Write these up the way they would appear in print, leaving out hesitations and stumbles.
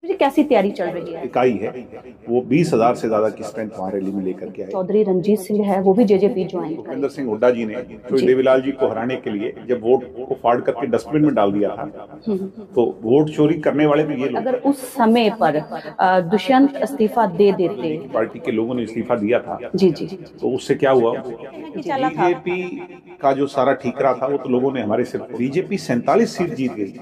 मुझे कैसी तैयारी चल रही है? इकाई है वो 20,000 से ज्यादा की स्ट्रेंथ वहां रैली में लेकर के आए। चौधरी रंजीत सिंह है, वो भी जेजेपी ज्वाइन भूपेंद्र करेंगे। सिंह हुड्डा जी ने जी। देवीलाल जी को हराने के लिए जब वोट को फाड़ करके डस्टबिन में डाल दिया था, तो वोट चोरी करने वाले तो ये लोग। अगर उस समय पर दुष्यंत इस्तीफा दे देते, पार्टी के लोगों ने इस्तीफा दिया था, जी जी, तो उससे क्या हुआ? चला था। बीजेपी का जो सारा ठीकरा था वो तो लोगों ने हमारे सिर। बीजेपी 47 सीट जीत गई,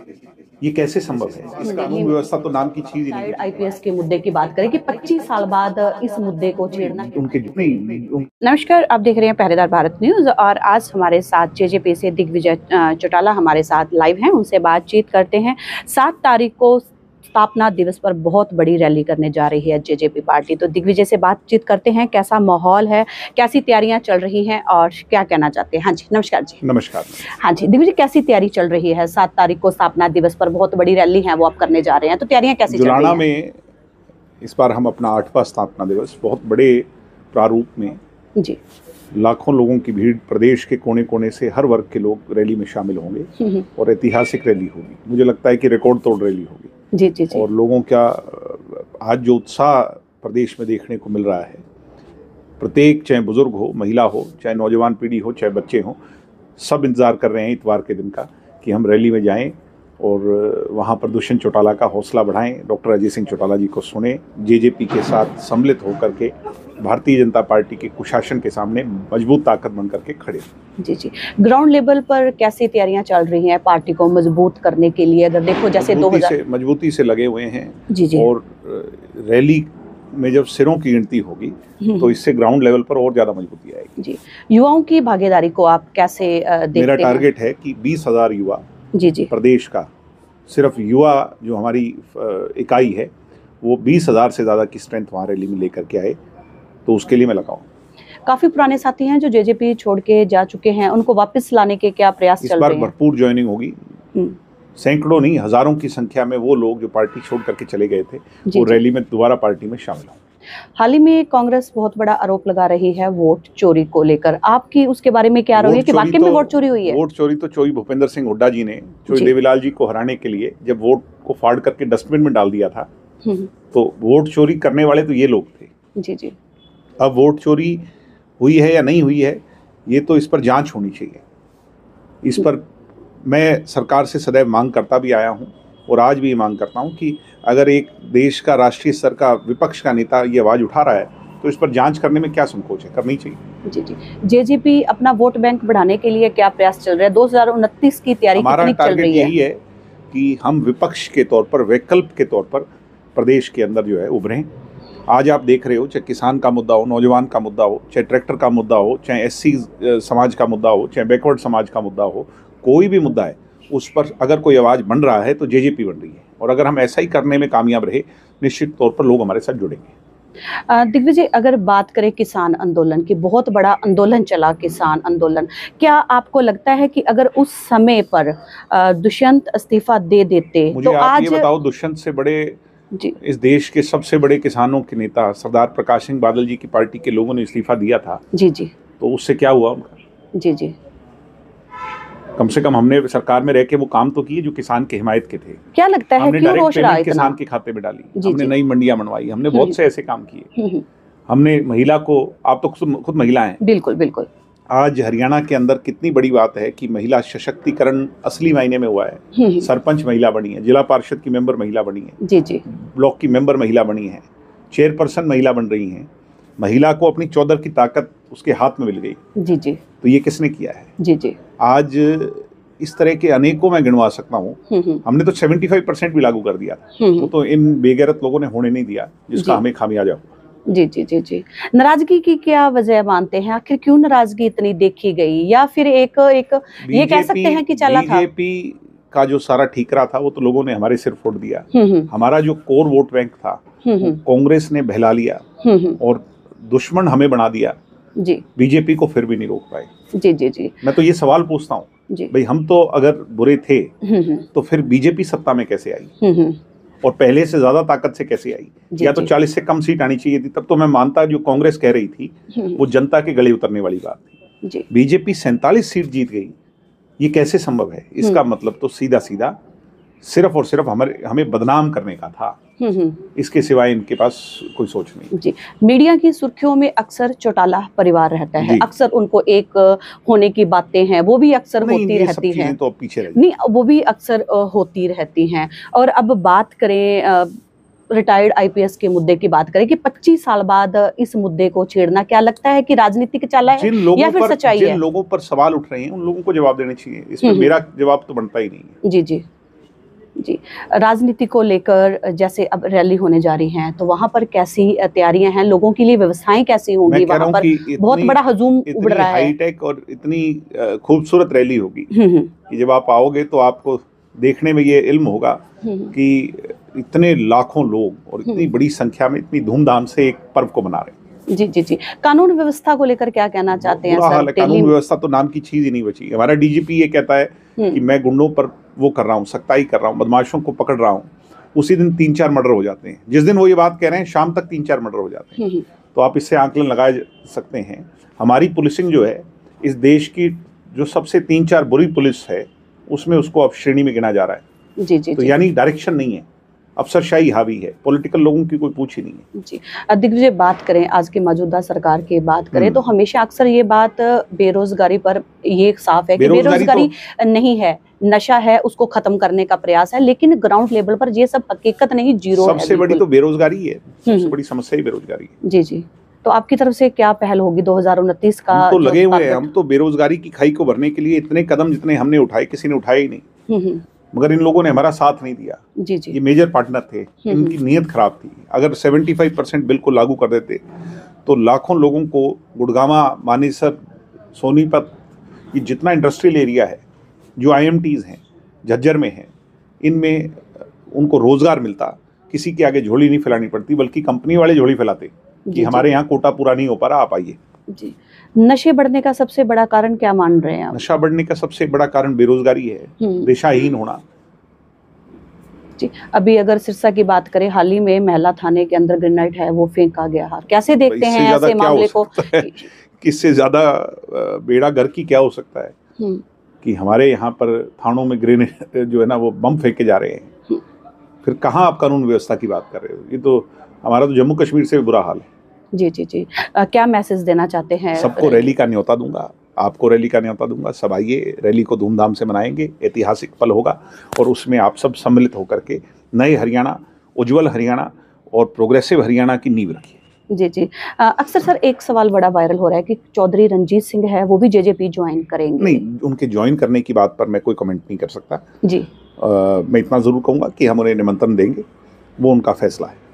ये कैसे संभव है? इस कानून व्यवस्था तो नाम की चीज ही नहीं। आईपीएस के मुद्दे की बात करें कि 25 साल बाद इस मुद्दे को छेड़ना। उनके नहीं। नमस्कार, आप देख रहे हैं पहरेदार भारत न्यूज और आज हमारे साथ जेजेपी से दिग्विजय चौटाला हमारे साथ लाइव हैं। उनसे बातचीत करते हैं। 7 तारीख को स्थापना दिवस पर बहुत बड़ी रैली करने जा रही है जेजेपी पार्टी, तो दिग्विजय से बातचीत करते हैं। कैसा माहौल है, कैसी तैयारियां चल रही हैं और क्या कहना चाहते हैं? हाँ जी, नमस्कार जी। नमस्कार। हाँ जी दिग्विजय, कैसी तैयारी चल रही है? 7 तारीख को स्थापना दिवस पर बहुत बड़ी रैली है वो आप करने जा रहे हैं, तो तैयारियां कैसी चल रही हैं? जुलाना में इस बार हम अपना 8वां स्थापना दिवस बहुत बड़े प्रारूप में, जी, लाखों लोगों की भीड़, प्रदेश के कोने कोने से हर वर्ग के लोग रैली में शामिल होंगे और ऐतिहासिक रैली होगी। मुझे लगता है कि रिकॉर्ड तोड़ रैली होगी। जी जी जी। और लोगों का आज जो उत्साह प्रदेश में देखने को मिल रहा है, प्रत्येक, चाहे बुजुर्ग हो, महिला हो, चाहे नौजवान पीढ़ी हो, चाहे बच्चे हों, सब इंतजार कर रहे हैं इतवार के दिन का कि हम रैली में जाएं और वहाँ पर दुष्यंत चौटाला का हौसला बढ़ाएं, डॉक्टर अजय सिंह चौटाला जी को सुने, जेजेपी के साथ सम्मिलित होकर के भारतीय जनता पार्टी के कुशासन के सामने मजबूत ताकत बन करके खड़े। जी जी। ग्राउंड लेवल पर कैसी तैयारियां चल रही हैं पार्टी को मजबूत करने के लिए? अगर देखो जैसे मजबूती से लगे हुए हैं। जी जी। और रैली में जब सिरों की गिनती होगी तो इससे ग्राउंड लेवल पर और ज्यादा मजबूती आएगी। जी। युवाओं की भागीदारी को आप कैसे देखते हैं? मेरा टारगेट है कि 20,000 युवा, जी जी, प्रदेश का सिर्फ युवा जो हमारी इकाई है वो 20,000 से ज़्यादा की स्ट्रेंथ वहाँ रैली में लेकर के आए, तो उसके लिए मैं लगाऊँ। काफी पुराने साथी हैं जो जेजेपी छोड़ के जा चुके हैं, उनको वापस लाने के क्या प्रयास चल रहे हैं? इस बार भरपूर ज्वाइनिंग होगी। सैकड़ों नहीं, हजारों की संख्या में वो लोग जो पार्टी छोड़ करके चले गए थे वो रैली में दोबारा पार्टी में शामिल हों। हाल ही में कांग्रेस बहुत बड़ा आरोप लगा रही है वोट चोरी को लेकर, आपकी उसके बारे में क्या रही है कि वाकई में वोट चोरी हुई है? वोट चोरी तो चोरी भूपेंद्र सिंह हुड्डा जी ने देवीलाल जी को हराने के लिए जब वोट को फाड़ करके डस्टबिन में डाल दिया था, तो वोट चोरी करने वाले तो ये लोग थे। जी जी। अब वोट चोरी हुई है या नहीं हुई है, ये तो इस पर जांच होनी चाहिए। इस पर मैं सरकार से सदैव मांग करता भी आया हूँ और आज भी मांग करता हूँ कि अगर एक देश का राष्ट्रीय स्तर का विपक्ष का नेता ये आवाज उठा रहा है तो इस पर जांच करने में क्या संकोच है, करनी चाहिए। जी जी। जेजेपी अपना वोट बैंक बढ़ाने के लिए क्या प्रयास चल रहे हैं? 2029 की तैयारी कितनी चल रही है? यही है कि हम विपक्ष के तौर पर, वैकल्प के तौर पर प्रदेश के अंदर जो है उभरें। आज आप देख रहे हो, चाहे किसान का मुद्दा हो, नौजवान का मुद्दा हो, चाहे ट्रैक्टर का मुद्दा हो, चाहे एससी समाज का मुद्दा हो, चाहे बैकवर्ड समाज का मुद्दा हो, कोई भी मुद्दा है उस पर अगर कोई आवाज़ बन रहा है तो जेजेपी बन रही है। और अगर हम ऐसा ही करने में कामयाब रहे, निश्चित तौर पर लोग हमारे साथ जुड़ेंगे। दिग्विजय, अगर बात करें किसान आंदोलन की, बहुत बड़ा आंदोलन चला किसान आंदोलन, क्या आपको लगता है कि अगर उस समय पर दुष्यंत इस्तीफा दे देते मुझे तो आप आज ये बताओ, दुष्यंत से बड़े जी, इस देश के सबसे बड़े किसानों के नेता सरदार प्रकाश सिंह बादल जी की पार्टी के लोगों ने इस्तीफा दिया था, जी जी, तो उससे क्या हुआ उनका? जी जी, कम से कम हमने सरकार में रह के वो काम तो किए जो किसान के हिमायत के थे। क्या लगता है हमने क्यों रोष रहा है किसान के खाते में डाली, जी, हमने जी, नई मंडियां बनवाई, हमने बहुत से ऐसे काम किए। हमने महिला को, आप तो खुद महिला हैं। बिल्कुल बिल्कुल। आज हरियाणा के अंदर कितनी बड़ी बात है कि महिला सशक्तिकरण असली मायने में हुआ है। सरपंच महिला बनी है, जिला पार्षद की मेंबर महिला बनी है, जी जी, ब्लॉक की मेंबर महिला बनी है, चेयरपर्सन महिला बन रही हैं। महिला को अपनी चौधर की ताकत उसके हाथ में मिल गई। जी जी, तो ये किसने किया है? जी जी। आज इस तरह के अनेकों मैं गिनवा सकता हूँ। हमने तो 75% भी लागू कर दिया, वो तो इन बेगैरत लोगों ने होने नहीं दिया जिसका हमें खामियाजा हुआ। जी जी जी जी। नाराजगी की क्या वजह मानते हैं? आखिर क्यों नाराजगी इतनी देखी गई, या फिर एक ये कह सकते हैं कि चला था? बीजेपी का जो सारा ठीकरा था वो तो लोगों ने हमारे सिर फोड़ दिया। हमारा जो कोर वोट बैंक था कांग्रेस ने बहला लिया और दुश्मन हमें बना दिया। जी, बीजेपी को फिर भी नहीं रोक पाए। जी जी जी। मैं तो ये सवाल पूछता हूँ, भाई हम तो अगर बुरे थे तो फिर बीजेपी सत्ता में कैसे आई और पहले से ज्यादा ताकत से कैसे आई? या तो 40 से कम सीट आनी चाहिए थी, तब तो मैं मानता जो कांग्रेस कह रही थी वो जनता के गले उतरने वाली बात थी। बीजेपी 47 सीट जीत गई, ये कैसे संभव है? इसका मतलब तो सीधा सीधा सिर्फ और सिर्फ हमें बदनाम करने का था। इसके सिवाय इनके पास कोई सोच नहीं। जी, मीडिया की सुर्खियों में अक्सर चौटाला परिवार रहता है, अक्सर उनको एक होने की बातें हैं वो भी अक्सर होती रहती हैं, तो पीछे नहीं वो भी अक्सर होती रहती हैं। और अब बात करें रिटायर्ड आईपीएस के मुद्दे की बात करें कि 25 साल बाद इस मुद्दे को छेड़ना, क्या लगता है कि राजनीतिक चाल है या फिर सच्चाई है? जिन लोगों पर सवाल उठ रहे हैं उन लोगों को जवाब देने चाहिए, इसमें मेरा जवाब तो बनता ही नहीं है। जी जी जी, राजनीति को लेकर जैसे अब रैली होने जा रही हैं तो वहां पर कैसी तैयारियां हैं, लोगों के लिए व्यवस्थाएं कैसी होंगी? वहां पर बहुत बड़ा हजूम उमड़ रहा है, हाईटेक और इतनी खूबसूरत रैली होगी कि जब आप आओगे तो आपको देखने में ये इल्म होगा कि इतने लाखों लोग और इतनी बड़ी संख्या में इतनी धूमधाम से एक पर्व को मना रहे हैं। जी जी जी, कानून व्यवस्था को लेकर क्या कहना चाहते हैं सर? कानून व्यवस्था तो नाम की चीज ही नहीं बची। हमारा डीजीपी ये कहता है कि मैं गुंडों पर वो कर रहा हूँ, सख्ताई कर रहा हूँ, बदमाशों को पकड़ रहा हूँ। उसी दिन 3-4 मर्डर हो जाते हैं। जिस दिन वो ये बात कह रहे हैं शाम तक 3-4 मर्डर हो जाते हैं। तो आप इससे आंकलन लगा सकते हैं। हमारी पुलिसिंग जो है इस देश की जो सबसे 3-4 बुरी पुलिस है उसमें उसको अब श्रेणी में गिना जा रहा है। जी जी, तो यानी डायरेक्शन नहीं है, अफसरशाही हावी है, पॉलिटिकल लोगों की कोई पूछ ही नहीं है। जी, दिग्विजय बात करें आज की मौजूदा सरकार की बात करें तो हमेशा अक्सर ये बात बेरोजगारी पर ये साफ है कि बेरोजगारी नहीं है, नशा है, उसको खत्म करने का प्रयास है, लेकिन ग्राउंड लेवल पर ये सब हकीकत नहीं, जीरो है। सबसे बड़ी तो बेरोजगारी है, सबसे बड़ी समस्या ही बेरोजगारी है। जी जी, तो आपकी तरफ से क्या पहल होगी 2029 का? हम तो लगे हुए हैं, हम तो बेरोजगारी की खाई को भरने के लिए इतने कदम जितने हमने उठाए किसी ने उठाए ही नहीं। मगर इन लोगों ने हमारा साथ नहीं दिया। जी जी, ये मेजर पार्टनर थे, इनकी नीयत खराब थी। अगर 75% बिल को लागू कर देते तो लाखों लोगों को गुड़गामा, मानेसर, सोनीपत, ये जितना इंडस्ट्रियल एरिया है, जो IMTs हैं, झज्जर में हैं, इनमें उनको रोजगार मिलता, किसी के आगे झोली नहीं फैलानी पड़ती, बल्कि कंपनी वाले झोली फैलाते कि हमारे यहाँ कोटा पूरा नहीं हो पा रहा, आप आइए। जी, नशे बढ़ने का सबसे बड़ा कारण क्या मान रहे हैं आप? नशा बढ़ने का सबसे बड़ा कारण बेरोजगारी है, दिशाहीन होना। जी, अभी अगर सिरसा की बात करें, हाल ही में महिला थाने के अंदर ग्रेनाइट है वो फेंका गया, कैसे देखते हैं ऐसे मामले को? किससे ज्यादा बेड़ा गर्क की क्या हो सकता है कि हमारे यहाँ पर थानों में ग्रेनेड जो है ना वो बम फेंके जा रहे हैं। फिर कहाँ आप कानून व्यवस्था की बात कर रहे हो? ये तो हमारा तो जम्मू कश्मीर से भी बुरा हाल है। जी जी जी, क्या मैसेज देना चाहते हैं? सबको रैली का न्योता दूंगा, आपको रैली का न्योता दूंगा, सब आइए, रैली को धूमधाम से मनाएंगे, ऐतिहासिक पल होगा और उसमें आप सब सम्मिलित होकर के नए हरियाणा, उज्जवल हरियाणा और प्रोग्रेसिव हरियाणा की नींव रखिए। जी जी, अक्सर सर एक सवाल बड़ा वायरल हो रहा है कि चौधरी रणजीत सिंह है वो भी JJP ज्वाइन करेंगे। नहीं, उनके ज्वाइन करने की बात पर मैं कोई कमेंट नहीं कर सकता। जी, मैं इतना जरूर कहूँगा कि हम उन्हें निमंत्रण देंगे, वो उनका फैसला है।